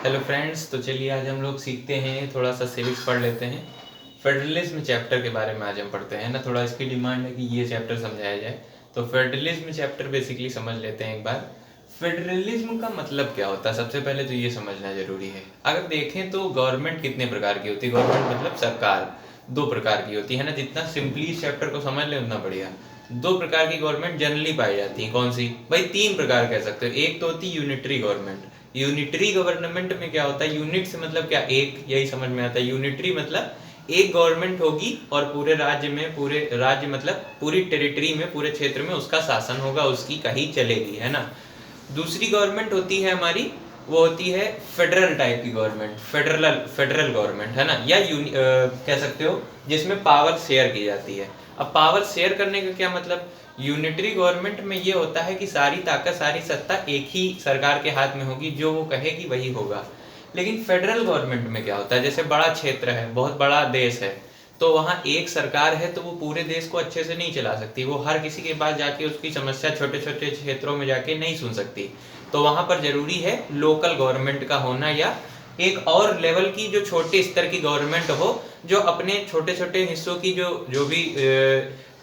Hello friends, तो चलिए आज हम लोग सीखते हैं, थोड़ा सा सिविक्स पढ़ लेते हैं। फेडरलिज्म चैप्टर के बारे में आज हम पढ़ते हैं ना, थोड़ा इसकी डिमांड है कि ये चैप्टर समझाया जाए। तो फेडरलिज्म चैप्टर बेसिकली समझ लेते हैं एक बार। फेडरलिज्म का मतलब क्या होता है, सबसे पहले तो ये समझना जरूरी है। अगर देखें तो गवर्नमेंट कितने प्रकार की होती है, गवर्नमेंट मतलब सरकार दो प्रकार की होती है ना। जितना सिंपली इस चैप्टर को समझ ले उतना बढ़िया। दो प्रकार की गवर्नमेंट जनरली पाई जाती है। कौन सी भाई? तीन प्रकार कह सकते हो। एक तो होती है यूनिटरी गवर्नमेंट। यूनिटरी गवर्नमेंट में क्या होता है? यूनिट से मतलब क्या? एक, यही समझ में आता है। यूनिटरी मतलब एक गवर्नमेंट होगी और पूरे राज्य में, पूरे राज्य मतलब पूरी टेरिटरी में, पूरे क्षेत्र में उसका शासन होगा, उसकी कहीं चलेगी, है ना। दूसरी गवर्नमेंट होती है हमारी, वो होती है फेडरल टाइप की गवर्नमेंट, फेडरल गवर्नमेंट, है ना। या कह सकते हो जिसमें पावर शेयर की जाती है। अब पावर शेयर करने का क्या मतलब? यूनिटरी गवर्नमेंट में ये होता है कि सारी ताकत, सारी सत्ता एक ही सरकार के हाथ में होगी, जो वो कहेगी वही होगा। लेकिन फेडरल गवर्नमेंट में क्या होता है? जैसे बड़ा क्षेत्र है, बहुत बड़ा देश है, तो वहाँ एक सरकार है, तो वो पूरे देश को अच्छे से नहीं चला सकती। वो हर किसी के पास जाके उसकी समस्या छोटे छोटे क्षेत्रों में जाके नहीं सुन सकती। तो वहाँ पर जरूरी है लोकल गवर्नमेंट का होना, या एक और लेवल की जो छोटे स्तर की गवर्नमेंट हो, जो अपने छोटे छोटे हिस्सों की जो जो भी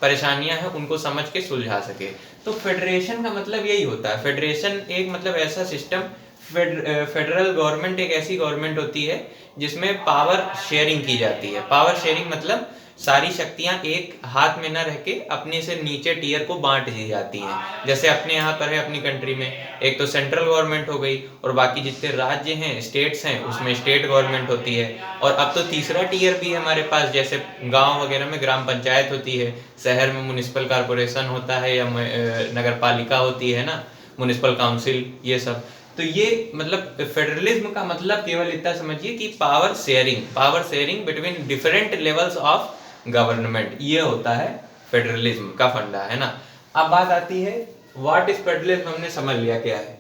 परेशानियां हैं उनको समझ के सुलझा सके। तो फेडरेशन का मतलब यही होता है। फेडरेशन एक मतलब ऐसा सिस्टम, फेडरल गवर्नमेंट एक ऐसी गवर्नमेंट होती है जिसमें पावर शेयरिंग की जाती है। पावर शेयरिंग मतलब सारी शक्तियां एक हाथ में न रह के अपने से नीचे टीयर को बांट दी जाती हैं। जैसे अपने यहाँ पर है, अपनी कंट्री में एक तो सेंट्रल गवर्नमेंट हो गई, और बाकी जितने राज्य हैं, स्टेट्स हैं, उसमें स्टेट गवर्नमेंट होती है। और अब तो तीसरा टीयर भी है हमारे पास, जैसे गांव वगैरह में ग्राम पंचायत होती है, शहर में म्युनिसिपल कॉर्पोरेशन होता है, या नगर पालिका होती है ना, म्युनिसिपल काउंसिल, ये सब। तो ये मतलब फेडरलिज्म का मतलब केवल इतना समझिए कि power sharing between different levels of government, ये होता है फेडरलिज्म का फंडा, है ना। अब बात आती है व्हाट इज फेडरलिज्म, हमने समझ लिया क्या है।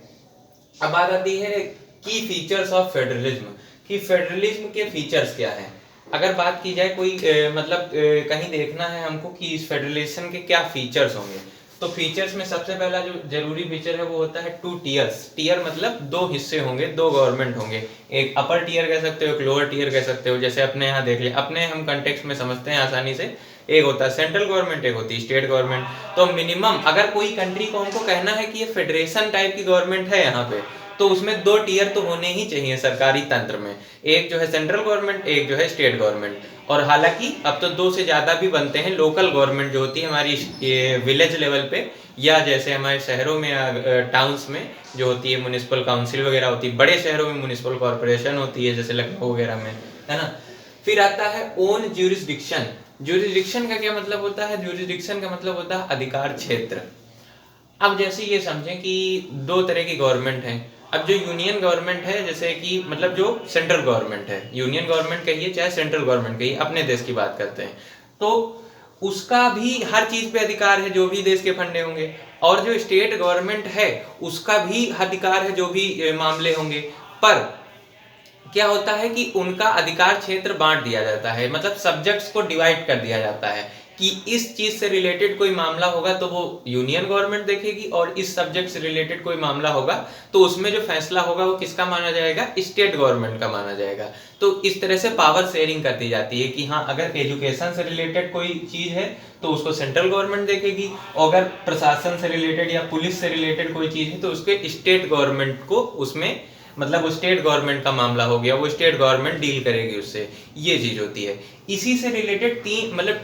अब बात आती है की फीचर्स ऑफ फेडरलिज्म, कि फेडरलिज्म के फीचर्स क्या हैं। अगर बात की जाए कोई कहीं देखना है हमको कि इस फेडरलिज्म के क्या फीचर्स होंगे, तो फीचर्स में सबसे पहला जो जरूरी फीचर है वो होता है टू टीयर्स। टीयर मतलब दो हिस्से होंगे, दो गवर्नमेंट होंगे। एक अपर टीयर कह सकते हो, एक लोअर टीयर कह सकते हो। जैसे अपने यहाँ देख लिया, अपने हम कंटेक्स्ट में समझते हैं आसानी से। एक होता है सेंट्रल गवर्नमेंट, एक होती है स्टेट गवर्नमेंट। तो मिनिमम अगर कोई कंट्री को हमको कहना है कि ये फेडरेशन टाइप की गवर्नमेंट है यहाँ पे, तो उसमें दो टीयर तो होने ही चाहिए सरकारी तंत्र में। एक जो है सेंट्रल गवर्नमेंट, एक जो है स्टेट गवर्नमेंट। और हालांकि अब तो दो से ज्यादा भी बनते हैं। लोकल गवर्नमेंट जो होती है हमारी विलेज लेवल पे, या जैसे हमारे शहरों में या टाउन्स में जो होती है म्युनिसिपल काउंसिल वगैरह होती है। बड़े शहरों में म्युनिसिपल कॉर्पोरेशन होती है, जैसे लखनऊ वगैरह में, है ना। फिर आता है ओन ज्यूरिसडिक्शन। ज्यूरिसडिक्शन का क्या मतलब होता है? ज्यूरिसडिक्शन का मतलब होता है अधिकार क्षेत्र। अब जैसे ये समझें कि दो तरह की गवर्नमेंट है। अब जो यूनियन गवर्नमेंट है, जैसे कि मतलब जो सेंट्रल गवर्नमेंट है, यूनियन गवर्नमेंट कहिए चाहे सेंट्रल गवर्नमेंट कहिए, अपने देश की बात करते हैं, तो उसका भी हर चीज पे अधिकार है, जो भी देश के फंडे होंगे। और जो स्टेट गवर्नमेंट है उसका भी अधिकार है, जो भी मामले होंगे। पर क्या होता है कि उनका अधिकार क्षेत्र बांट दिया जाता है, मतलब सब्जेक्ट्स को डिवाइड कर दिया जाता है कि इस चीज से रिलेटेड कोई मामला होगा तो वो यूनियन गवर्नमेंट देखेगी, और इस सब्जेक्ट से रिलेटेड कोई मामला होगा तो उसमें जो फैसला होगा वो किसका माना जाएगा? स्टेट गवर्नमेंट का माना जाएगा। तो इस तरह से पावर शेयरिंग कर दी जाती है कि हाँ, अगर एजुकेशन से रिलेटेड कोई चीज है तो उसको सेंट्रल गवर्नमेंट देखेगी, और अगर प्रशासन से रिलेटेड या पुलिस से रिलेटेड कोई चीज है तो उसके स्टेट गवर्नमेंट को उसमें, मतलब वो स्टेट गवर्नमेंट का मामला हो गया, वो स्टेट गवर्नमेंट डील करेगी उससे। ये चीज होती है। इसी से रिलेटेड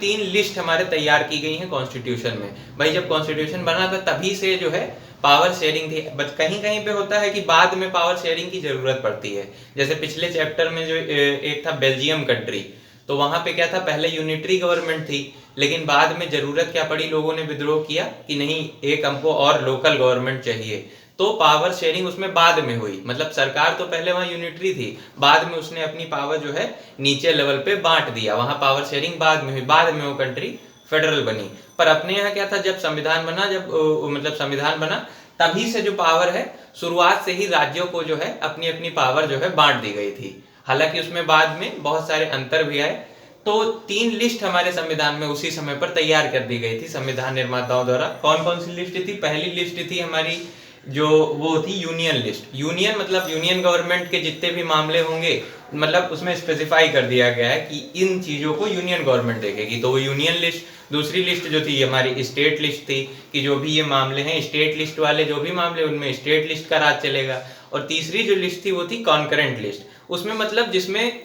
तीन लिस्ट हमारे तैयार की गई हैं कॉन्स्टिट्यूशन में। भाई जब कॉन्स्टिट्यूशन बना था तभी से जो है पावर शेयरिंग थी। बट कहीं कहीं पे होता है कि बाद में पावर शेयरिंग की जरूरत पड़ती है। जैसे पिछले चैप्टर में जो एक था बेल्जियम कंट्री, तो वहां पे क्या था? पहले यूनिटरी गवर्नमेंट थी, लेकिन बाद में जरूरत क्या पड़ी, लोगों ने विद्रोह किया कि नहीं, एक हमको और लोकल गवर्नमेंट चाहिए। तो पावर शेयरिंग उसमें बाद में हुई। मतलब सरकार तो पहले वहां यूनिटरी थी, बाद में उसने अपनी पावर जो है नीचे लेवल पे बांट दिया, वहां पावर शेयरिंग बाद में हुई, बाद में वो कंट्री फेडरल बनी। पर अपने यहाँ क्या था, जब संविधान बना, जब मतलब संविधान बना, तभी से जो पावर है, शुरुआत से ही राज्यों को जो है अपनी अपनी पावर जो है बांट दी गई थी। हालांकि उसमें बाद में बहुत सारे अंतर भी आए। तो तीन लिस्ट हमारे संविधान में उसी समय पर तैयार कर दी गई थी संविधान निर्माताओं द्वारा। कौन कौन सी लिस्ट थी? पहली लिस्ट थी हमारी जो वो होती यूनियन लिस्ट। यूनियन मतलब यूनियन गवर्नमेंट के जितने भी मामले होंगे, मतलब उसमें स्पेसिफाई कर दिया गया है कि इन चीज़ों को यूनियन गवर्नमेंट देखेगी, तो वो यूनियन लिस्ट। दूसरी लिस्ट जो थी हमारी स्टेट लिस्ट थी, कि जो भी ये मामले हैं स्टेट लिस्ट वाले जो भी मामले उनमें स्टेट लिस्ट का राज चलेगा। और तीसरी जो लिस्ट थी वो थी कॉन्करेंट लिस्ट, उसमें मतलब जिसमें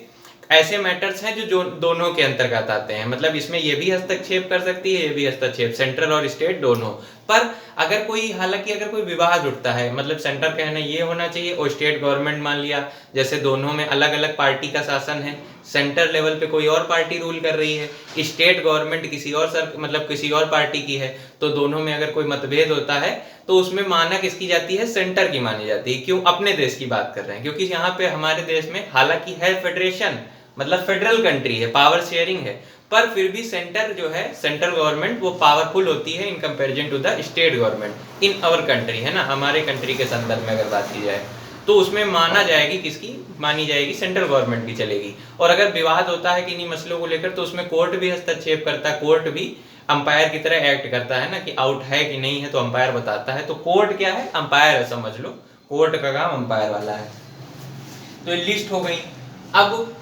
ऐसे मैटर्स हैं जो दोनों के अंतर्गत आते हैं, मतलब इसमें ये भी हस्तक्षेप कर सकती है, ये भी हस्तक्षेप, सेंट्रल और स्टेट दोनों। पर अगर कोई, हालांकि अगर कोई विवाद उठता है, मतलब सेंटर कहना ये होना चाहिए और स्टेट गवर्नमेंट मान लिया, जैसे दोनों में अलग अलग पार्टी का शासन है, सेंटर लेवल पे कोई और पार्टी रूल कर रही है, स्टेट गवर्नमेंट किसी और मतलब किसी और पार्टी की है, तो दोनों में अगर कोई मतभेद होता है तो उसमें माना किसकी जाती है, सेंटर की मानी जाती है। क्यों? अपने देश की बात कर रहे हैं, क्योंकि यहाँ पे हमारे देश में हालांकि है फेडरेशन, मतलब फेडरल कंट्री है, पावर शेयरिंग है, पर फिर भी सेंटर जो है, सेंट्रल गवर्नमेंट वो पावरफुल होती है in comparison to the state government in our country, है ना, हमारे कंट्री के संदर्भ में अगर बात की जाए तो उसमें माना जाएगी किसकी, मानी जाएगी सेंट्रल गवर्नमेंट की चलेगी। और अगर विवाद होता है किन्हीं मसलों को लेकर तो उसमें कोर्ट भी हस्तक्षेप करता है, कोर्ट भी अंपायर की तरह एक्ट करता है ना, कि आउट है कि नहीं है तो अंपायर बताता है। तो कोर्ट क्या है, अंपायर है, समझ लो, कोर्ट का काम अंपायर वाला है। तो ये लिस्ट हो गई। अब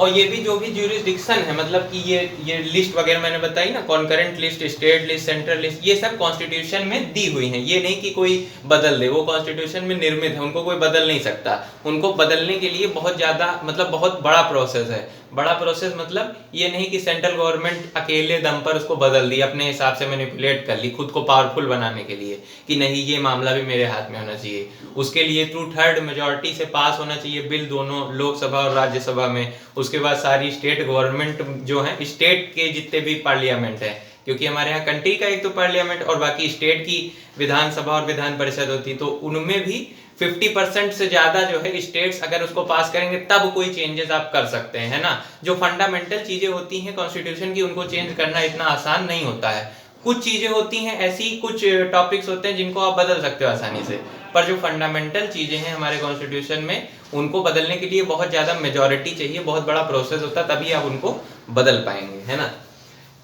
और ये भी जो भी ज्यूरिसडिक्शन है, मतलब कि ये लिस्ट वगैरह मैंने बताई ना, concurrent list, state list, central list, ये सब कॉन्स्टिट्यूशन में दी हुई हैं, ये नहीं कि कोई बदल दे, वो कॉन्स्टिट्यूशन में निर्मित है, उनको कोई बदल नहीं सकता। उनको बदलने के लिए बहुत ज़्यादा, मतलब बहुत बड़ा प्रोसेस है। बड़ा प्रोसेस मतलब ये नहीं कि सेंट्रल गवर्नमेंट अकेले दम पर उसको बदल दी, अपने हिसाब से मैनिपुलेट कर ली खुद को पावरफुल बनाने के लिए, कि नहीं ये मामला भी मेरे हाथ में होना चाहिए। उसके लिए थ्रू थर्ड मेजॉरिटी से पास होना चाहिए बिल, दोनों लोकसभा और राज्यसभा में। उसके बाद सारी स्टेट गवर्नमेंट जो है, स्टेट के जितने भी पार्लियामेंट है, क्योंकि हमारे यहाँ कंट्री का एक तो पार्लियामेंट और बाकी स्टेट की विधानसभा और विधान परिषद होती है, तो उनमें भी 50% से ज्यादा जो है स्टेट्स अगर उसको पास करेंगे तब कोई चेंजेस आप कर सकते हैं, है ना। जो फंडामेंटल चीजें होती हैं कॉन्स्टिट्यूशन की, उनको चेंज करना इतना आसान नहीं होता है। कुछ चीजें होती हैं ऐसी, कुछ टॉपिक्स होते हैं जिनको आप बदल सकते हो आसानी से, पर जो फंडामेंटल चीजें हैं हमारे कॉन्स्टिट्यूशन में, उनको बदलने के लिए बहुत ज्यादा मेजॉरिटी चाहिए, बहुत बड़ा प्रोसेस होता है, तभी आप उनको बदल पाएंगे, है ना।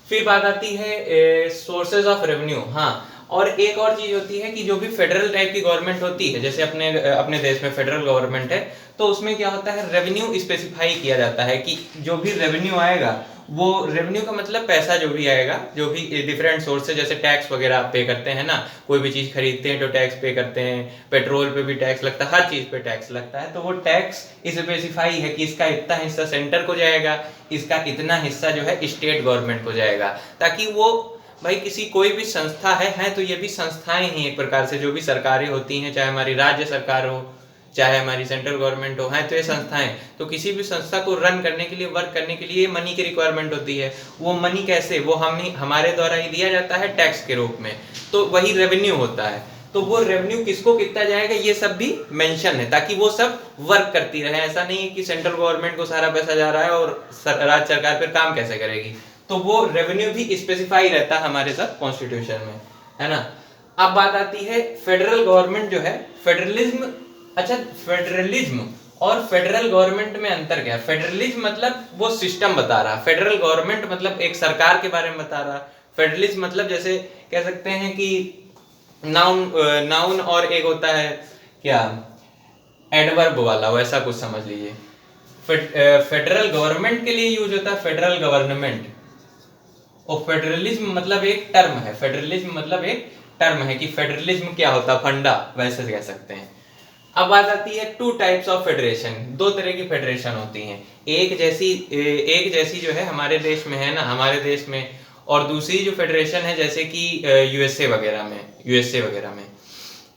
फिर बात आती है सोर्सेज ऑफ रेवेन्यू। हाँ, और एक और चीज होती है कि जो भी फेडरल टाइप की गवर्नमेंट होती है, जैसे अपने देश में फेडरल गवर्नमेंट है, तो उसमें क्या होता है, रेवेन्यू स्पेसिफाई किया जाता है कि जो भी रेवेन्यू आएगा, वो रेवेन्यू का मतलब पैसा जो भी आएगा, जो भी डिफरेंट सोर्स से, जैसे टैक्स वगैरह आप पे करते हैं ना, कोई भी चीज खरीदते हैं तो टैक्स पे करते हैं, पेट्रोल पे भी टैक्स लगता है, हर चीज पे टैक्स लगता है, तो वो टैक्स स्पेसिफाई है कि इसका इतना हिस्सा सेंटर को जाएगा, इसका इतना हिस्सा जो है स्टेट गवर्नमेंट को जाएगा, ताकि वो भाई किसी कोई भी संस्था है तो ये भी संस्थाएं ही एक प्रकार से, जो भी सरकारें होती हैं, चाहे हमारी राज्य सरकार हो चाहे हमारी सेंट्रल गवर्नमेंट हो, है तो ये संस्थाएं, तो किसी भी संस्था को रन करने के लिए, वर्क करने के लिए मनी की रिक्वायरमेंट होती है। वो मनी कैसे, वो हमारे द्वारा ही दिया जाता है टैक्स के रूप में, तो वही रेवेन्यू होता है। तो वो रेवेन्यू किसको कितना जाएगा ये सब भी मेंशन है, ताकि वो सब वर्क करती रहे। ऐसा नहीं है कि सेंट्रल गवर्नमेंट को सारा पैसा जा रहा है और राज्य सरकार फिर काम कैसे करेगी, तो वो रेवेन्यू भी स्पेसिफाई रहता है हमारे साथ कॉन्स्टिट्यूशन में, है ना। अब बात आती है फेडरल गवर्नमेंट जो है, फेडरलिज्म। अच्छा, फेडरलिज्म और फेडरल गवर्नमेंट में अंतर क्या है? फेडरलिज्म मतलब वो सिस्टम बता रहा, फेडरल गवर्नमेंट मतलब एक सरकार के बारे में बता रहा, फेडरलिज्म मतलब जैसे कह सकते हैं कि नाउन और एक होता है क्या, एडवर्ब वाला, वैसा कुछ समझ लीजिए। फेडरल गवर्नमेंट के लिए यूज होता है फेडरल गवर्नमेंट, और फेडरलिज्म मतलब एक टर्म है, फेडरलिज्म मतलब एक टर्म है कि फेडरलिज्म क्या होता है, फंडा, वैसे कह सकते हैं। अब बात आती है टू टाइप्स ऑफ फेडरेशन, दो तरह की फेडरेशन होती हैं, एक जैसी जो है हमारे देश में है ना, हमारे देश में, और दूसरी जो फेडरेशन है जैसे कि यूएसए वगैरह में।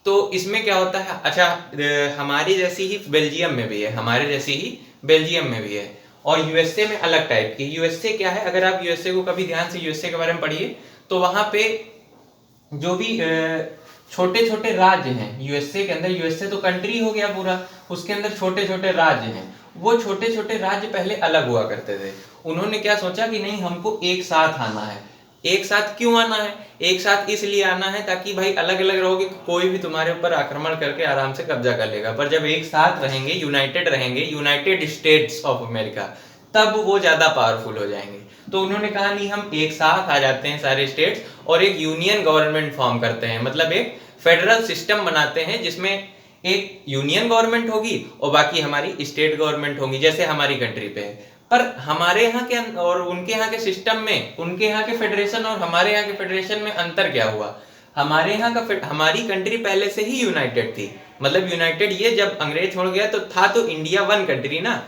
तो इसमें क्या होता है, अच्छा हमारी जैसी ही बेल्जियम में भी है, हमारे जैसी ही बेल्जियम में भी है, और यूएसए में अलग टाइप की। यूएसए क्या है, अगर आप यूएसए को कभी ध्यान से यूएसए के बारे में पढ़िए तो वहां पे जो भी छोटे छोटे राज्य हैं यूएसए के अंदर, यूएसए तो कंट्री हो गया पूरा, उसके अंदर छोटे छोटे राज्य हैं, वो छोटे छोटे राज्य पहले अलग हुआ करते थे। उन्होंने क्या सोचा कि नहीं, हमको एक साथ आना है। एक साथ क्यों आना है? एक साथ इसलिए आना है ताकि भाई अलग अलग रहोगे कोई भी तुम्हारे ऊपर आक्रमण करके आराम से कब्जा कर लेगा, पर जब एक साथ रहेंगे, यूनाइटेड स्टेट्स ऑफ अमेरिका, तब वो ज्यादा पावरफुल हो जाएंगे। तो उन्होंने कहा नहीं, हम एक साथ आ जाते हैं सारे स्टेट्स और एक यूनियन गवर्नमेंट फॉर्म करते हैं, मतलब एक फेडरल सिस्टम बनाते हैं जिसमें एक यूनियन गवर्नमेंट होगी और बाकी हमारी स्टेट गवर्नमेंट होगी, जैसे हमारी कंट्री पे है। पर हमारे यहाँ के और उनके यहाँ के सिस्टम में, उनके यहाँ के फेडरेशन और हमारे यहाँ के फेडरेशन में अंतर क्या हुआ? हमारे यहाँ का हमारी कंट्री पहले से ही यूनाइटेड थी, मतलब यूनाइटेड ये जब अंग्रेज छोड़ गया तो था तो इंडिया वन कंट्री ना,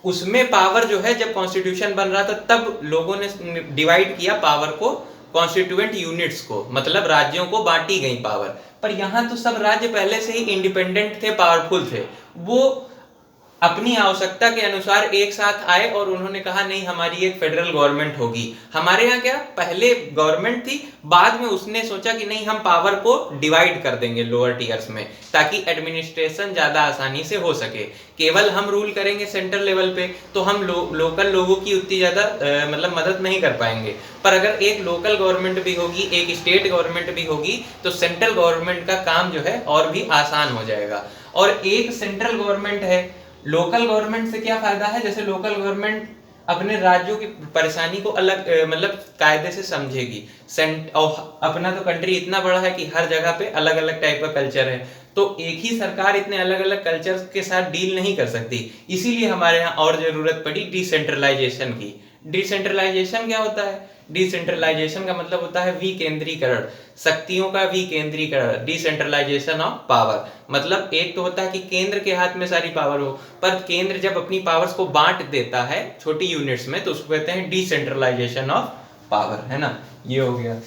उसमें पावर जो है जब कॉन्स्टिट्यूशन बन रहा था तब लोगों ने डिवाइड किया पावर को कॉन्स्टिट्यूएंट यूनिट्स को, मतलब राज्यों को बांटी गई पावर। पर यहाँ तो सब राज्य पहले से ही इंडिपेंडेंट थे, पावरफुल थे, वो अपनी आवश्यकता के अनुसार एक साथ आए और उन्होंने कहा नहीं हमारी एक फेडरल गवर्नमेंट होगी। हमारे यहाँ क्या पहले गवर्नमेंट थी, बाद में उसने सोचा कि नहीं हम पावर को डिवाइड कर देंगे लोअर टीयर्स में ताकि एडमिनिस्ट्रेशन ज्यादा आसानी से हो सके। केवल हम रूल करेंगे सेंट्रल लेवल पे तो हम लोकल लोगों की उतनी ज्यादा मतलब मदद नहीं कर पाएंगे, पर अगर एक लोकल गवर्नमेंट भी होगी, एक स्टेट गवर्नमेंट भी होगी तो सेंट्रल गवर्नमेंट का काम जो है और भी आसान हो जाएगा। और एक सेंट्रल गवर्नमेंट है, लोकल गवर्नमेंट से क्या फायदा है, जैसे लोकल गवर्नमेंट अपने राज्यों की परेशानी को अलग मतलब कायदे से समझेगी। और अपना तो कंट्री इतना बड़ा है कि हर जगह पे अलग अलग टाइप का कल्चर है, तो एक ही सरकार इतने अलग अलग कल्चर के साथ डील नहीं कर सकती, इसीलिए हमारे यहाँ और जरूरत पड़ी डिसेंट्रलाइजेशन की। डिसेंट्रलाइजेशन क्या होता है? डिसेंट्रलाइजेशन का मतलब होता है विकेंद्रीकरण, शक्तियों का विकेंद्रीकरण, डिसेंट्रलाइजेशन ऑफ पावर। मतलब एक तो होता है कि केंद्र के हाथ में सारी पावर हो, पर केंद्र जब अपनी पावर्स को बांट देता है छोटी यूनिट्स में तो उसको कहते हैं डिसेंट्रलाइजेशन ऑफ पावर, है ना, ये हो गया।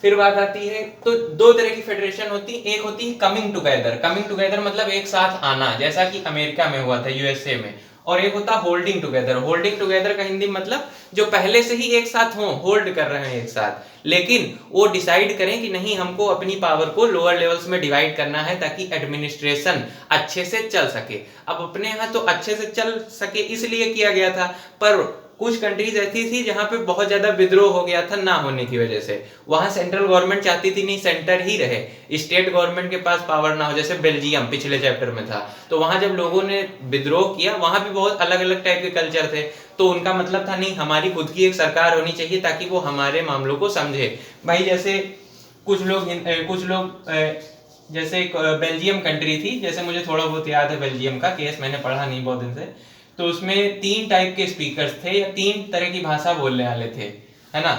फिर बात आती है तो दो तरह की फेडरेशन होती है, एक होती है कमिंग टुगेदर। कमिंग टुगेदर मतलब एक साथ आना, जैसा कि अमेरिका में हुआ था, यूएसए में। और एक होता होल्डिंग टुगेदर। होल्डिंग टुगेदर का हिंदी मतलब जो पहले से ही एक साथ हो, होल्ड कर रहे हैं एक साथ, लेकिन वो डिसाइड करें कि नहीं हमको अपनी पावर को लोअर लेवल्स में डिवाइड करना है ताकि एडमिनिस्ट्रेशन अच्छे से चल सके। अब अपने यहाँ तो अच्छे से चल सके इसलिए किया गया था, पर कुछ कंट्रीज ऐसी थी जहां पे बहुत ज्यादा विद्रोह हो गया था ना होने की वजह से, वहां सेंट्रल गवर्नमेंट चाहती थी नहीं सेंटर ही रहे, स्टेट गवर्नमेंट के पास पावर ना हो, जैसे बेल्जियम पिछले चैप्टर में था। तो वहां जब लोगों ने विद्रोह किया वहां भी बहुत अलग अलग टाइप के कल्चर थे, तो उनका मतलब था नहीं हमारी खुद की एक सरकार होनी चाहिए ताकि वो हमारे मामलों को समझे। भाई जैसे कुछ लोग जैसे एक बेल्जियम कंट्री थी, जैसे मुझे थोड़ा बहुत याद है बेल्जियम का केस, मैंने पढ़ा नहीं बहुत दिन से, तो उसमें 3 टाइप के स्पीकर्स थे या 3 तरह की भाषा बोलने वाले थे, है ना।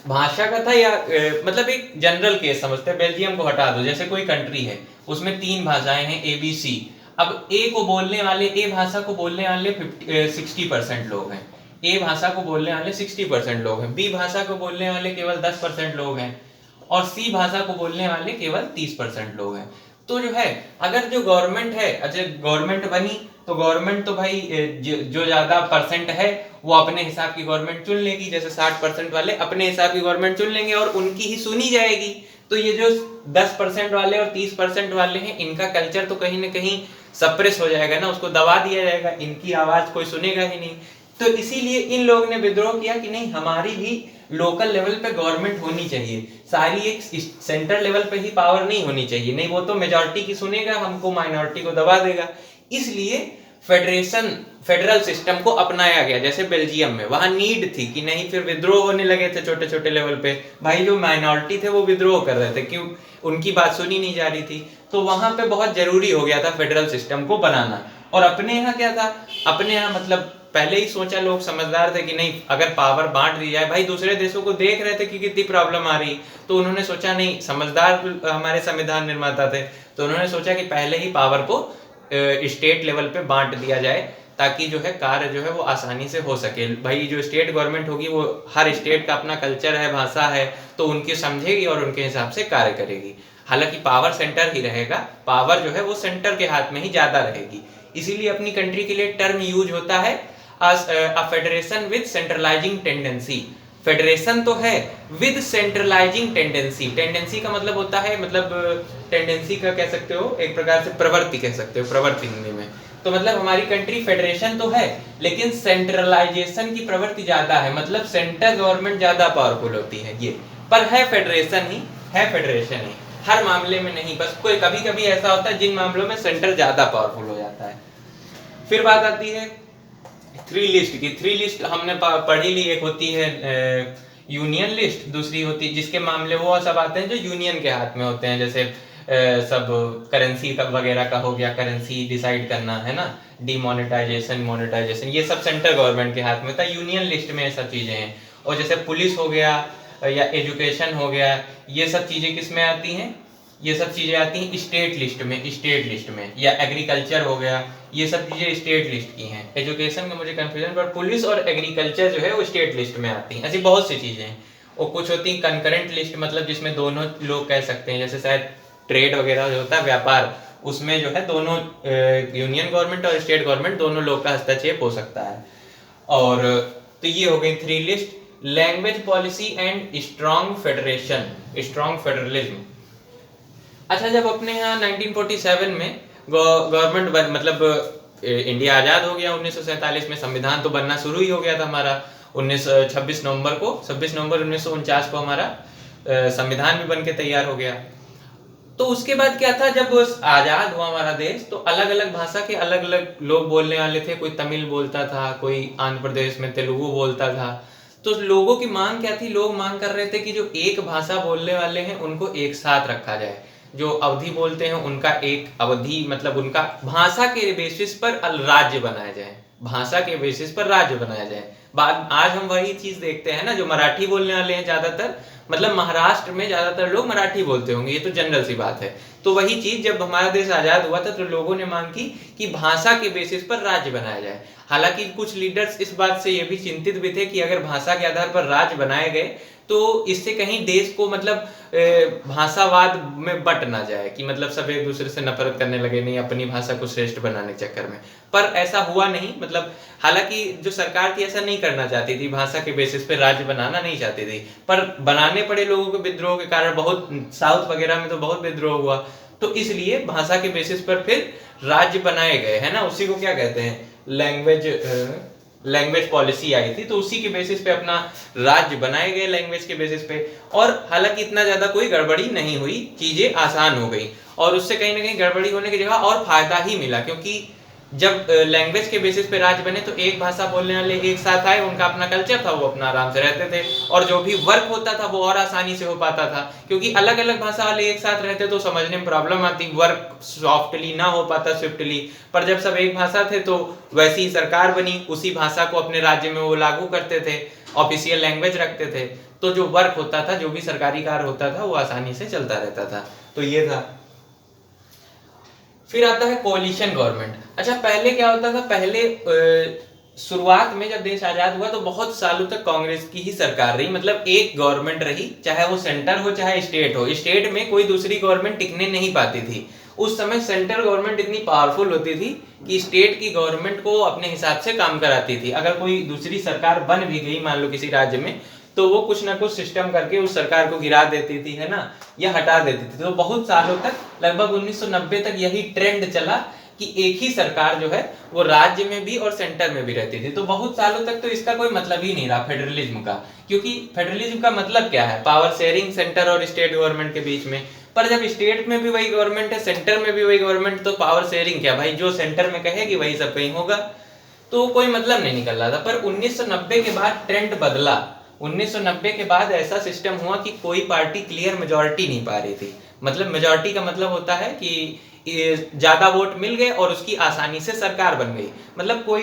भाषा का था या मतलब एक जनरल केस समझते हैं, बेल्जियम को हटा दो, जैसे कोई कंट्री है उसमें 3 भाषाएं हैं ABC। अब ए को बोलने वाले, ए भाषा को बोलने वाले 60% लोग हैं, ए भाषा को बोलने वाले 60% लोग हैं, बी भाषा को बोलने वाले केवल 10% लोग हैं और सी भाषा को बोलने वाले केवल 30% लोग हैं। तो जो है अगर जो गवर्नमेंट है, अच्छा गवर्नमेंट बनी तो गवर्नमेंट तो भाई जो ज्यादा परसेंट है वो अपने हिसाब की गवर्नमेंट चुन लेगी, जैसे 60% वाले अपने हिसाब की गवर्नमेंट चुन लेंगे और उनकी ही सुनी जाएगी। तो ये जो 10% वाले और 30% वाले हैं इनका कल्चर तो कहीं ना कहीं सप्रेस हो जाएगा ना, उसको दबा दिया जाएगा, इनकी आवाज कोई सुनेगा ही नहीं। तो इसीलिए इन लोगों ने विद्रोह किया कि नहीं हमारी भी लोकल लेवल पे गवर्नमेंट होनी चाहिए, सारी एक सेंट्रल लेवल पे ही पावर नहीं होनी चाहिए, नहीं वो तो मेजॉरिटी की सुनेगा, हमको माइनॉरिटी को दबा देगा। इसलिए फेडरल सिस्टम को अपनाया गया। जैसे बेल्जियम में वहां नीड थी कि नहीं, फिर विद्रोह होने लगे थे छोटे छोटे लेवल पे, भाई जो माइनॉरिटी थे वो विद्रोह कर रहे थे, क्यों उनकी बात सुनी नहीं जा रही थी, तो वहां पे बहुत जरूरी हो गया था फेडरल सिस्टम को बनाना। और अपने यहाँ क्या था, अपने यहाँ मतलब पहले ही सोचा, लोग समझदार थे कि नहीं अगर पावर बांट दी जाए, भाई दूसरे देशों को देख रहे थे कि कितनी प्रॉब्लम आ रही, तो उन्होंने सोचा नहीं, समझदार हमारे संविधान निर्माता थे, तो उन्होंने सोचा कि पहले ही पावर को स्टेट लेवल पे बांट दिया जाए ताकि जो है कार्य जो है वो आसानी से हो सके। भाई जो स्टेट गवर्नमेंट होगी वो हर स्टेट का अपना कल्चर है, भाषा है, तो उनकी समझेगी और उनके हिसाब से कार्य करेगी। हालांकि पावर सेंटर ही रहेगा, पावर जो है वो सेंटर के हाथ में ही ज्यादा रहेगी। इसीलिए अपनी कंट्री के लिए टर्म यूज होता है a federation with centralising tendency. Federation तो है विद सेंट्रलाइजिंग टेंडेंसी। टेंडेंसी का मतलब होता है, मतलब टेंडेंसी का कह सकते हो एक प्रकार से प्रवृत्ति कह सकते हो, प्रवृत्ति हिंदी में। तो मतलब हमारी कंट्री फेडरेशन तो है लेकिन सेंट्रलाइजेशन की प्रवृत्ति ज्यादा है, मतलब सेंट्रल गवर्नमेंट ज्यादा पावरफुल होती है ये, पर है फेडरेशन ही, है फेडरेशन ही, हर मामले में नहीं, बस कोई कभी कभी ऐसा होता है जिन मामलों में सेंटर ज्यादा पावरफुल हो जाता है। फिर बात आती है 3 लिस्ट की। 3 लिस्ट हमने पढ़ी ली, एक होती है यूनियन लिस्ट दूसरी होती, जिसके मामले वो सब आते हैं जो यूनियन के हाथ में होते हैं, जैसे सब करेंसी का वगैरह का हो गया, करेंसी डिसाइड करना है ना, डीमोनेटाइजेशन, मोनेटाइजेशन, ये सब सेंट्रल गवर्नमेंट के हाथ में होता है। यूनियन लिस्ट में ये सब चीज़ें हैं। और जैसे पुलिस हो गया या एजुकेशन हो गया, ये सब चीज़ें किस में आती हैं? ये सब चीज़ें आती हैं स्टेट लिस्ट में, स्टेट लिस्ट में। या एग्रीकल्चर हो गया, ये सब चीज़ें स्टेट लिस्ट की हैं। एजुकेशन में मुझे कंफ्यूजन, पर पुलिस और एग्रीकल्चर जो है वो स्टेट लिस्ट में आती हैं। ऐसी बहुत सी चीज़ें हैं। और कुछ होती हैं कंकरेंट लिस्ट, मतलब जिसमें दोनों लोग कह सकते हैं, जैसे शायद ट्रेड वगैरह जो होता है, व्यापार, उसमें जो है दोनों यूनियन गवर्नमेंट और स्टेट गवर्नमेंट दोनों लोग का हस्तक्षेप हो सकता है। और तो ये हो गई 3 list. Language policy and strong federation, strong federalism. अच्छा, जब अपने यहाँ 1947 में गवर्नमेंट मतलब इंडिया आज़ाद हो गया 1947 में, संविधान तो बनना शुरू ही हो गया था हमारा। 26 नवंबर 1949 को हमारा संविधान भी बन के तैयार हो गया। तो उसके बाद क्या था, जब आज़ाद हुआ हमारा देश, तो अलग अलग भाषा के अलग अलग लोग बोलने वाले थे। कोई तमिल बोलता था, कोई आंध्र प्रदेश में तेलुगु बोलता था। तो लोगों की मांग क्या थी? लोग मांग कर रहे थे कि जो एक भाषा बोलने वाले हैं उनको एक साथ रखा जाए। जो अवधी बोलते हैं उनका एक अवधी, मतलब उनका भाषा के बेसिस पर राज्य बनाया जाए, भाषा के बेसिस पर राज्य बनाया जाए। आज हम वही चीज देखते हैं ना, जो मराठी बोलने वाले हैं ज्यादातर, मतलब महाराष्ट्र में ज्यादातर लोग मराठी बोलते होंगे, ये तो जनरल सी बात है। तो वही चीज जब हमारा देश आजाद हुआ था, तो लोगों ने मांग की कि भाषा के बेसिस पर राज्य बनाया जाए। हालांकि कुछ लीडर्स इस बात से ये भी चिंतित भी थे कि अगर भाषा के आधार पर राज्य बनाए गए तो इससे कहीं देश को मतलब भाषावाद में बट ना जाए, कि मतलब सब एक दूसरे से नफरत करने लगे, नहीं अपनी भाषा को श्रेष्ठ बनाने के चक्कर में। पर ऐसा हुआ नहीं। मतलब हालांकि जो सरकार थी ऐसा नहीं करना चाहती थी, भाषा के बेसिस पे राज्य बनाना नहीं चाहती थी, पर बनाने पड़े लोगों के विद्रोह के कारण। बहुत साउथ वगैरह में तो बहुत विद्रोह हुआ, तो इसलिए भाषा के बेसिस पर फिर राज्य बनाए गए, है ना। उसी को क्या कहते हैं, लैंग्वेज पॉलिसी आई थी, तो उसी के बेसिस पे अपना राज्य बनाए गए, लैंग्वेज के बेसिस पे। और हालांकि इतना ज्यादा कोई गड़बड़ी नहीं हुई, चीजें आसान हो गई। और उससे कहीं ना कहीं गड़बड़ी होने की जगह और फायदा ही मिला, क्योंकि जब लैंग्वेज के बेसिस पे राज्य बने तो एक भाषा बोलने वाले एक साथ आए, उनका अपना कल्चर था, वो अपना आराम से रहते थे, और जो भी वर्क होता था वो और आसानी से हो पाता था। क्योंकि अलग अलग भाषा वाले एक साथ रहते तो समझने में प्रॉब्लम आती, वर्क सॉफ्टली ना हो पाता, स्विफ्टली। पर जब सब एक भाषा थे तो वैसी ही सरकार बनी, उसी भाषा को अपने राज्य में वो लागू करते थे, ऑफिशियल लैंग्वेज रखते थे, तो जो वर्क होता था, जो भी सरकारी कार्य होता था, वो आसानी से चलता रहता था। तो ये था। फिर आता है कोalition गवर्नमेंट। अच्छा, पहले क्या होता था, पहले शुरुआत में जब देश आजाद हुआ तो बहुत सालों तक कांग्रेस की ही सरकार रही, मतलब एक गवर्नमेंट रही, चाहे वो सेंटर हो चाहे स्टेट हो। स्टेट में कोई दूसरी गवर्नमेंट टिकने नहीं पाती थी। उस समय सेंट्रल गवर्नमेंट इतनी पावरफुल होती थी कि स्टेट की गवर्नमेंट को अपने हिसाब से काम कराती थी। अगर कोई दूसरी सरकार बन भी गई मान लो किसी राज्य में, तो वो कुछ ना कुछ सिस्टम करके उस सरकार को गिरा देती थी, है ना, या हटा देती थी। तो बहुत सालों तक, लगभग 1990 तक यही ट्रेंड चला कि एक ही सरकार जो है वो राज्य में भी और सेंटर में भी रहती थी। तो बहुत सालों तक तो इसका कोई मतलब ही नहीं रहा फेडरलिज्म का, क्योंकि फेडरलिज्म का मतलब क्या है, पावर शेयरिंग सेंटर और स्टेट गवर्नमेंट के बीच में। पर जब स्टेट में भी वही गवर्नमेंट है, सेंटर में भी वही गवर्नमेंट, तो पावर शेयरिंग क्या भाई, जो सेंटर में कहेगी वही सब कहीं होगा, तो कोई मतलब नहीं निकल रहा था। पर 1990 के बाद ट्रेंड बदला। 1990 के बाद ऐसा सिस्टम हुआ कि कोई पार्टी क्लियर मेजॉरिटी नहीं पा रही थी। मतलब मेजॉरिटी का मतलब होता है कि ज्यादा वोट मिल गए और उसकी आसानी से सरकार बन गई। मतलब कोई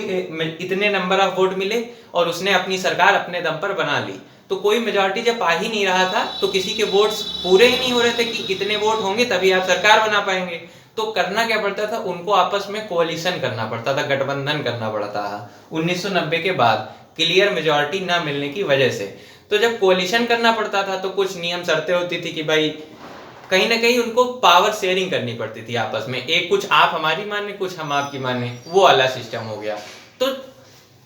इतने नंबर ऑफ वोट मिले और उसने अपनी सरकार अपने दम पर बना ली। तो कोई मेजॉरिटी जब पा ही नहीं रहा था, तो किसी के वोट्स पूरे ही नहीं हो रहे थे कि इतने वोट होंगे तभी आप सरकार बना पाएंगे। तो करना क्या पड़ता था, उनको आपस में कोalition करना पड़ता था, गठबंधन करना पड़ता था 1990 के बाद, क्लियर मेजॉरिटी ना मिलने की वजह से। तो जब कोalition करना पड़ता था तो कुछ नियम शर्तें होती थी कि भाई कहीं ना कहीं उनको पावर शेयरिंग करनी पड़ती थी आपस में, एक कुछ आप हमारी माने कुछ हम आपकी माने, वो वाला सिस्टम हो गया।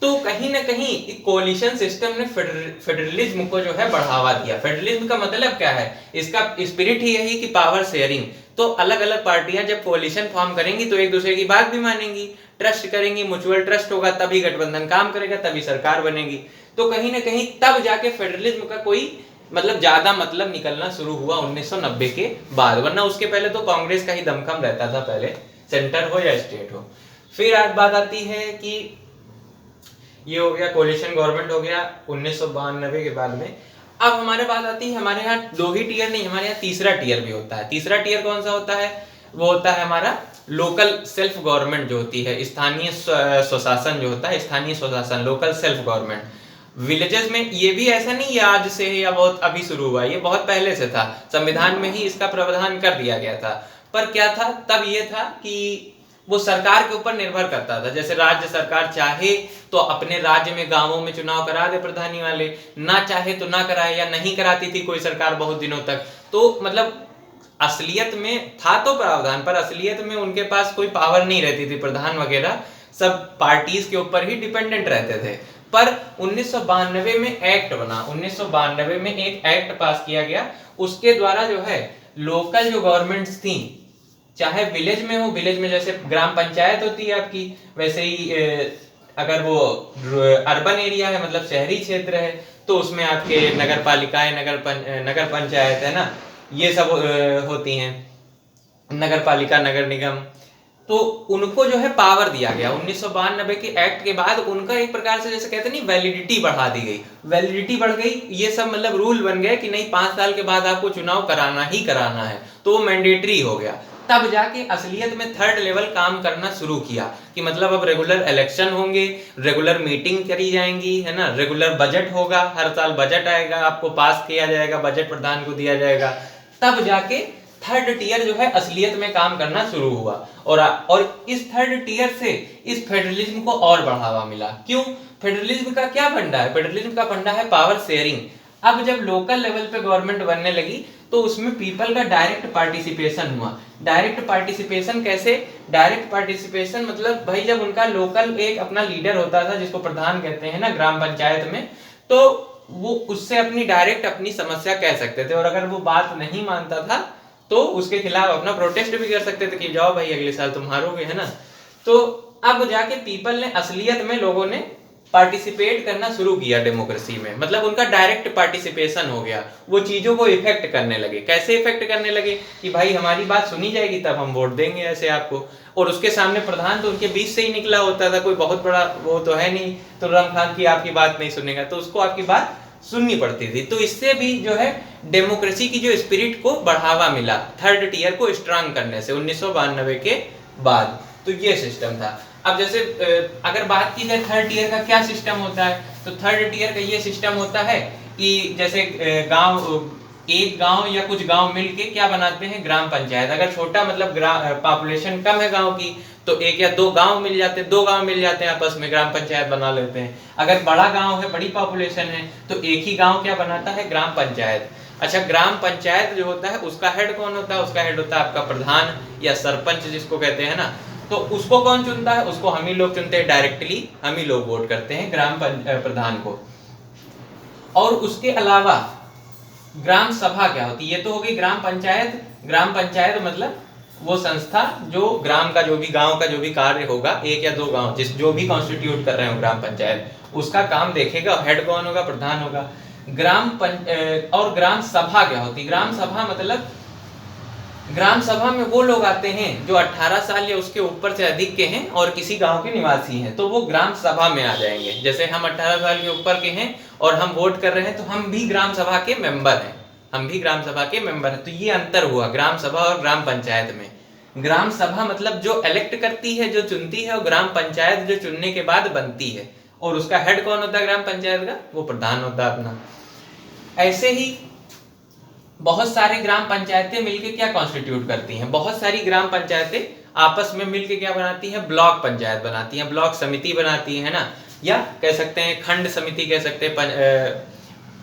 तो कहीं ना कहीं कोalition सिस्टम ने फेडरलिज्म को जो है बढ़ावा दिया। फेडरलिज्म का मतलब क्या है, इसका स्पिरिट ही यही कि पावर शेयरिंग। तो अलग अलग पार्टियां जब कोalition फॉर्म करेंगी तो एक दूसरे की बात भी मानेंगी, ट्रस्ट करेंगी, म्यूचुअल ट्रस्ट होगा, तभी गठबंधन काम करेगा, तभी सरकार बनेगी। तो कहीं ना कहीं तब जाके फेडरलिज्म का कोई मतलब ज्यादा मतलब निकलना शुरू हुआ 1990 के बाद, वरना उसके पहले तो कांग्रेस का ही दमखम रहता था, पहले सेंटर हो या स्टेट हो। फिर आज बात आती है कि ये हो गया कोalition गवर्नमेंट हो गया 1992 के बाद में। अब हमारे पास आती है, हमारे यहाँ 2 ही टीयर नहीं, हमारे यहाँ तीसरा टीयर भी होता है। तीसरा टीयर कौन सा होता है? वो होता है हमारा लोकल सेल्फ गवर्नमेंट जो होती है, स्थानीय स्वशासन जो होता है, स्थानीय स्वशासन, लोकल सेल्फ गवर्नमेंट। विलेजेस में ये भी ऐसा नहीं ये आज से या बहुत अभी शुरू हुआ, ये बहुत पहले से था, संविधान में ही इसका प्रावधान कर दिया गया था। पर क्या था तब, ये था कि वो सरकार के ऊपर निर्भर करता था। जैसे राज्य सरकार चाहे तो अपने राज्य में गांवों में चुनाव करा दे प्रधानी वाले, ना चाहे तो ना कराए, या नहीं कराती थी कोई सरकार बहुत दिनों तक। तो मतलब असलियत में था तो प्रावधान, पर असलियत में उनके पास कोई पावर नहीं रहती थी, प्रधान वगैरह सब पार्टीज के ऊपर ही डिपेंडेंट रहते थे। पर 1992 में एक्ट बना, 1992 में एक एक्ट पास किया गया, उसके द्वारा जो है लोकल जो गवर्नमेंट्स थी, चाहे विलेज में हो, विलेज में जैसे ग्राम पंचायत होती है आपकी, वैसे ही अगर वो अर्बन एरिया है मतलब शहरी क्षेत्र है तो उसमें आपके नगर पालिकाएं, नगर पंचायत है ना, ये सब होती हैं, नगर पालिका, नगर निगम। तो उनको जो है पावर दिया गया 1992 के एक्ट के बाद। उनका एक प्रकार से जैसे कहते नहीं वैलिडिटी बढ़ा दी गई, वैलिडिटी बढ़ गई, ये सब मतलब रूल बन गए कि नहीं 5 साल के बाद आपको चुनाव कराना ही कराना है, तो वो मैंडेटरी हो गया। तब जाके असलियत में थर्ड लेवल काम करना शुरू किया कि मतलब अब रेगुलर इलेक्शन होंगे, रेगुलर मीटिंग करी जाएंगी, है ना, रेगुलर बजट होगा, हर साल बजट आएगा, आपको पास किया जाएगा, बजट प्रधान को दिया जाएगा। तब जाके थर्ड टियर जो है असलियत में काम करना शुरू हुआ। और इस थर्ड टियर से इस फेडरलिज्म को और बढ़ावा मिला। क्यों? फेडरलिज्म का क्या फंडा है? फेडरलिज्म का फंडा है पावर शेयरिंग। अब जब लोकल लेवल पे गवर्नमेंट बनने लगी तो उसमें पीपल का डायरेक्ट पार्टिसिपेशन हुआ। डायरेक्ट पार्टिसिपेशन कैसे? डायरेक्ट पार्टिसिपेशन मतलब भाई जब उनका लोकल एक अपना लीडर होता था जिसको प्रधान कहते हैं ना ग्राम पंचायत में, तो वो उससे अपनी डायरेक्ट अपनी समस्या कह सकते थे, और अगर वो बात नहीं मानता था तो उसके खिलाफ अपना प्रोटेस्ट भी कर सकते थे कि जाओ भाई अगले साल तुम हारोगे, है ना। तो अब जाके पीपल ने असलियत में लोगों ने पार्टिसिपेट करना शुरू किया डेमोक्रेसी में, मतलब उनका डायरेक्ट पार्टिसिपेशन हो गया, वो चीजों को इफेक्ट करने लगे। कैसे इफेक्ट करने लगे कि भाई हमारी बात सुनी जाएगी तब हम वोट देंगे ऐसे आपको। और उसके सामने प्रधान तो उनके बीच से ही निकला होता था, कोई बहुत बड़ा वो तो है नहीं तो रम खान की आपकी बात नहीं सुनेगा, तो उसको आपकी बात सुननी पड़ती थी। तो इससे भी जो है डेमोक्रेसी की जो स्पिरिट को बढ़ावा मिला थर्ड टियर को स्ट्रांग करने से 1992 के बाद। तो ये सिस्टम था। अब जैसे अगर बात की जाए थर्ड टियर का क्या सिस्टम होता है, तो थर्ड टियर का ये सिस्टम होता है कि जैसे एक गांव या कुछ गांव मिलके क्या बनाते हैं, ग्राम पंचायत। अगर छोटा मतलब पॉपुलेशन कम है गांव की तो 1 या 2 गांव मिल जाते हैं, 2 गांव मिल जाते हैं आपस में, ग्राम पंचायत बना लेते हैं। अगर बड़ा गांव है, बड़ी पॉपुलेशन है, तो एक ही गांव क्या बनाता है, ग्राम पंचायत। अच्छा, ग्राम पंचायत जो होता है उसका हेड कौन होता है? उसका हेड होता है आपका प्रधान या सरपंच जिसको कहते हैं ना। तो उसको कौन चुनता है? उसको हम ही लोग चुनते हैं, डायरेक्टली हम ही लोग वोट करते हैं ग्राम प्रधान को। और उसके अलावा ग्राम सभा क्या होती है? ये तो हो गई ग्राम पंचायत। ग्राम पंचायत मतलब वो संस्था जो ग्राम का जो भी गांव का जो भी कार्य होगा, 1 या 2 गांव जिस जो भी कॉन्स्टिट्यूट कर रहे हो ग्राम पंचायत, उसका काम देखेगा। हेड कौन होगा? प्रधान होगा। और ग्राम सभा क्या होती है? ग्राम सभा मतलब ग्राम सभा में वो लोग आते हैं जो 18 साल या उसके ऊपर से अधिक के हैं और किसी गांव के निवासी हैं, तो वो ग्राम सभा में आ जाएंगे। जैसे हम 18 साल के ऊपर के हैं और हम वोट कर रहे हैं तो हम भी ग्राम सभा के मेंबर हैं, हम भी ग्राम सभा के मेंबर हैं। तो ये अंतर हुआ ग्राम सभा और ग्राम पंचायत में। ग्राम सभा मतलब जो इलेक्ट करती है, जो चुनती है, और ग्राम पंचायत जो चुनने के बाद बनती है। और उसका हेड कौन होता है ग्राम पंचायत का? वो प्रधान होता है अपना। ऐसे ही बहुत सारे ग्राम पंचायतें मिलके क्या कॉन्स्टिट्यूट करती हैं? बहुत सारी ग्राम पंचायतें आपस में मिलके क्या बनाती हैं? ब्लॉक पंचायत बनाती हैं, ब्लॉक समिति बनाती है ना, या कह सकते हैं खंड समिति कह सकते हैं,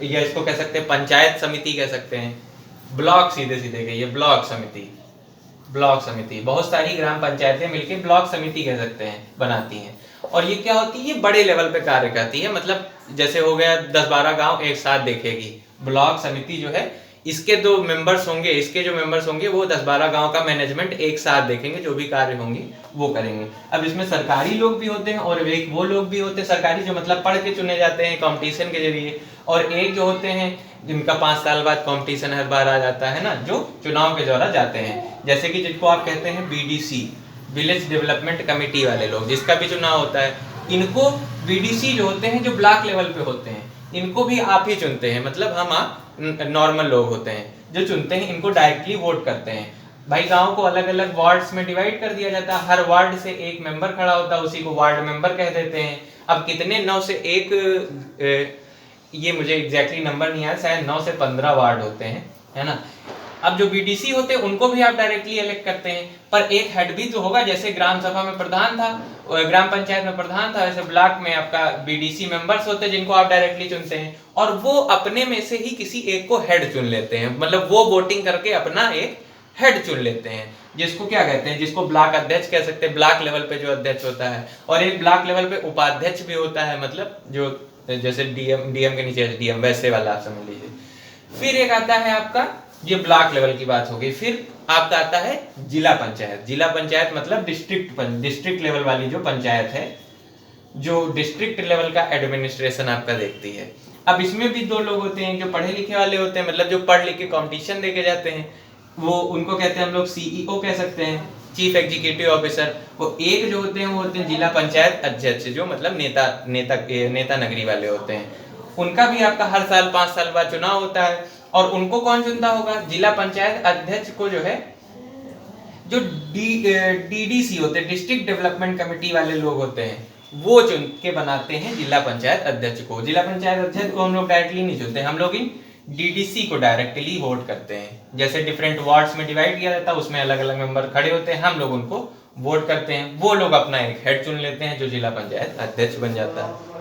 या इसको कह सकते हैं पंचायत समिति कह सकते हैं। ब्लॉक सीधे सीधे कहिए ब्लॉक समिति। ब्लॉक समिति बहुत सारी ग्राम पंचायतें मिलके ब्लॉक समिति कह सकते हैं बनाती हैं। और ये क्या होती है? ये बड़े लेवल पे कार्य करती है, मतलब जैसे हो गया 10-12 गांव एक साथ देखेगी। ब्लॉक समिति जो है इसके जो मेंबर्स होंगे वो 10-12 गांव का मैनेजमेंट एक साथ देखेंगे, जो भी कार्य होंगे वो करेंगे। अब इसमें सरकारी लोग भी होते हैं और एक वो लोग भी होते हैं सरकारी जो मतलब पढ़ के चुने जाते हैं कंपटीशन के जरिए, और एक जो होते हैं जिनका 5 साल बाद कंपटीशन हर बार आ जाता है ना, जो चुनाव के द्वारा जाते हैं। जैसे कि जिनको आप कहते हैं BDC, विलेज डेवलपमेंट कमेटी वाले लोग, जिसका भी चुनाव होता है। इनको BDC जो होते हैं जो ब्लॉक लेवल पे होते हैं, इनको भी आप ही चुनते हैं, मतलब हम आप नॉर्मल लोग होते हैं जो चुनते हैं, इनको डायरेक्टली वोट करते हैं। भाई गांव को अलग अलग वार्ड्स में डिवाइड कर दिया जाता है, हर वार्ड से एक मेंबर खड़ा होता है, उसी को वार्ड मेंबर कह देते हैं। अब कितने 9 से 1 ये मुझे एग्जैक्टली नंबर नहीं आया, शायद 9 से 15 वार्ड होते हैं, है ना। अब जो बीडीसी होते हैं उनको भी आप डायरेक्टली इलेक्ट करते हैं, पर एक हेड भी तो होगा, जैसे ग्राम सभा में प्रधान था, ग्राम पंचायत में प्रधान था, वैसे ब्लॉक में आपका बीडीसी मेंबर्स होते हैं जिनको आप डायरेक्टली चुनते हैं, और वो अपने में से ही किसी एक को हेड चुन लेते हैं, मतलब वो वोटिंग करके अपना एक हेड चुन लेते हैं, जिसको क्या कहते हैं, जिसको ब्लॉक अध्यक्ष कह सकते हैं, ब्लॉक लेवल पे जो अध्यक्ष होता है, और एक ब्लॉक लेवल पे उपाध्यक्ष भी होता है, मतलब जो जैसे डीएम के नीचे एसडीएम वैसे वाला आप समझ लीजिए। फिर एक आता है आपका, ये ब्लॉक लेवल की बात हो गई, फिर आपका आता है जिला पंचायत। जिला पंचायत मतलब डिस्ट्रिक्ट लेवल वाली जो पंचायत है, जो डिस्ट्रिक्ट लेवल का एडमिनिस्ट्रेशन आपका देखती है। अब इसमें भी 2 लोग होते हैं, जो पढ़े लिखे वाले होते हैं, मतलब जो पढ़ लिख के कॉम्पिटिशन देके जाते हैं, वो उनको कहते हैं हम लोग सीईओ कह सकते हैं, चीफ एग्जीक्यूटिव ऑफिसर। वो एक जो होते हैं वो होते हैं जिला पंचायत अध्यक्ष, जो मतलब नेता नगरी वाले होते हैं। उनका भी आपका हर साल 5 साल बाद चुनाव होता है, और उनको कौन चुनता होगा, जिला पंचायत अध्यक्ष को जो है, जो डीडीसी होते हैं, डिस्ट्रिक्ट डेवलपमेंट कमेटी वाले लोग होते हैं, वो चुन के बनाते हैं जिला पंचायत अध्यक्ष को। जिला पंचायत अध्यक्ष को हम लोग डायरेक्टली नहीं चुनते, हम लोग इन डीडीसी को डायरेक्टली वोट करते हैं। जैसे डिफरेंट वार्ड्स में डिवाइड किया जाता है, उसमें अलग अलग मेंबर खड़े होते हैं, हम लोग उनको वोट करते हैं, वो लोग अपना एक हेड चुन लेते हैं जो जिला पंचायत अध्यक्ष बन जाता है।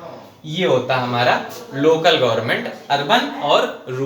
ये होता है हमारा लोकल गवर्नमेंट, अर्बन और रूरल।